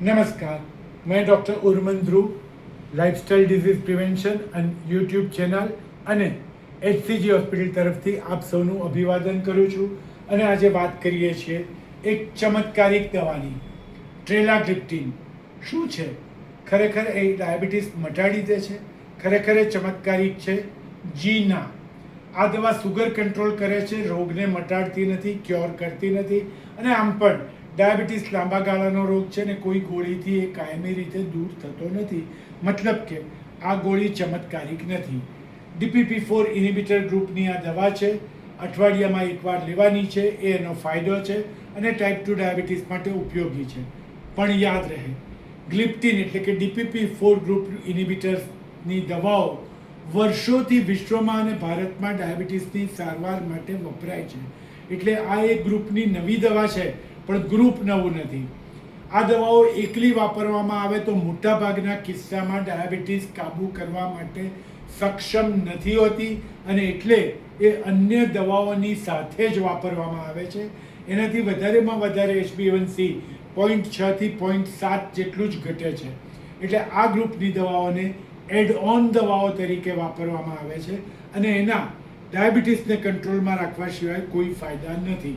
नमस्कार, मैं डॉक्टर उर्मन ध्रुव, lifestyle disease prevention અને યુટ્યુબ ચેનલ અને HCG હોસ્પિટલ તરફથી આપ સૌનું અભિવાદન કરું છું. અને આજે વાત કરીએ છીએ એક ચમત્કારિક દવાની, ટ્રેલાગ્લિપ્ટિન. શું છે? ખરેખર એ ડાયાબિટીસ મટાડી દે છે? ખરેખર એ ચમત્કારિક છે? જી ના. આ દવા સુગર કંટ્રોલ કરે છે, રોગને મટાડતી નથી, ક્યોર કરતી નથી. અને આમ પણ ડાયાબિટીસ લાંબા ગાળાનો રોગ છે ને કોઈ ગોળીથી એ કાયમી રીતે દૂર થતો નથી. મતલબ કે આ ગોળી ચમત્કારિક નથી. DPP-4 ઇનિબિટર ગ્રુપની આ દવા છે, અઠવાડિયામાં એકવાર લેવાની છે, એ એનો ફાયદો છે અને ટાઈપ 2 ડાયાબિટીસ માટે ઉપયોગી છે. પણ યાદ રહે, ગ્લિપ્ટિન એટલે કે DPP-4 ગ્રુપ ઇનિબિટર્સની દવાઓ વર્ષોથી વિશ્વમાં અને ભારતમાં ડાયાબિટીસની સારવાર માટે વપરાય છે. એટલે આ એક ગ્રુપની નવી દવા છે, પણ ગ્રુપ નવું નથી. આ દવાઓ એકલી વાપરવામાં આવે તો મોટાભાગના કિસ્સામાં ડાયાબિટીસ કાબૂ કરવા માટે સક્ષમ નથી હોતી અને એટલે એ અન્ય દવાઓની સાથે જ વાપરવામાં આવે છે. એનાથી વધારેમાં વધારે HbA1c 0.6 થી 0.7 જેટલું જ ઘટે છે. એટલે આ ગ્રુપની દવાઓને એડ ઓન દવાઓ તરીકે વાપરવામાં આવે છે અને એના ડાયાબિટીસને કંટ્રોલમાં રાખવા સિવાય કોઈ ફાયદા નથી.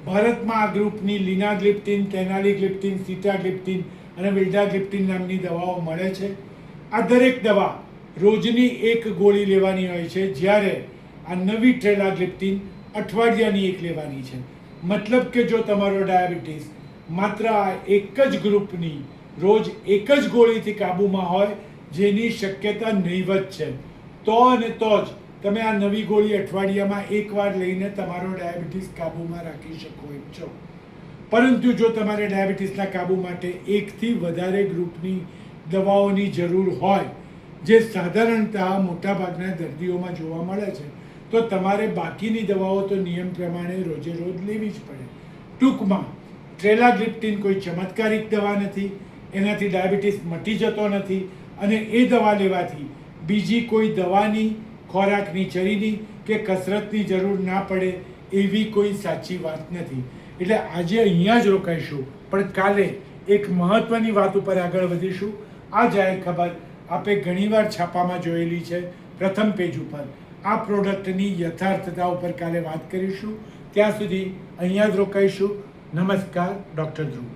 ભારતમાં આ ગ્રુપની લિનાગ્લિપ્ટિન, ટેનાલીગ્લિપ્ટિન, સીટાગ્લિપ્ટિન અને વિલ્ડાગ્લિપ્ટિન નામની દવાઓ મળે છે. આ દરેક દવા રોજની એક ગોળી લેવાની હોય છે, જ્યારે આ નવી ટ્રેલાગ્લિપ્ટિન અઠવાડિયાની એક લેવાની છે. મતલબ કે જો તમારો ડાયાબિટીસ માત્ર આ એક જ ગ્રુપની રોજ એક જ ગોળીથી કાબૂમાં હોય, જેની શક્યતા નહીવત છે, તો અને તો જ તમે આ નવી ગોળી અઠવાડિયામાં એકવાર લઈને તમારો ડાયાબિટીસ કાબૂમાં રાખી શકો એમ છો. પરંતુ જો તમારે ડાયાબિટીસના કાબૂ માટે એકથી વધારે ગ્રુપની દવાઓની જરૂર હોય, જે સાધારણતઃ મોટાભાગના દર્દીઓમાં જોવા મળે છે, તો તમારે બાકીની દવાઓ તો નિયમ પ્રમાણે રોજે રોજ લેવી જ પડે. ટૂંકમાં, ટ્રેલાગ્લિપ્ટિન કોઈ ચમત્કારિક દવા નથી, એનાથી ડાયાબિટીસ મટી જતો નથી અને એ દવા લેવાથી બીજી કોઈ દવાની, ખોરાકની ચરીની કે કસરતની જરૂર ના પડે એવી કોઈ સાચી વાત નથી. એટલે આજે અહીંયા જ રોકાઈશું, પણ કાલે એક મહત્વની વાત ઉપર આગળ વધીશું. આ જાહેર ખબર આપે ઘણીવાર છાપામાં જોયેલી છે, પ્રથમ પેજ ઉપર. આ પ્રોડક્ટની યથાર્થતા ઉપર કાલે વાત કરીશું. ત્યાં સુધી અહીંયા જ રોકાઈશું. નમસ્કાર, ડૉક્ટર ધ્રુવ.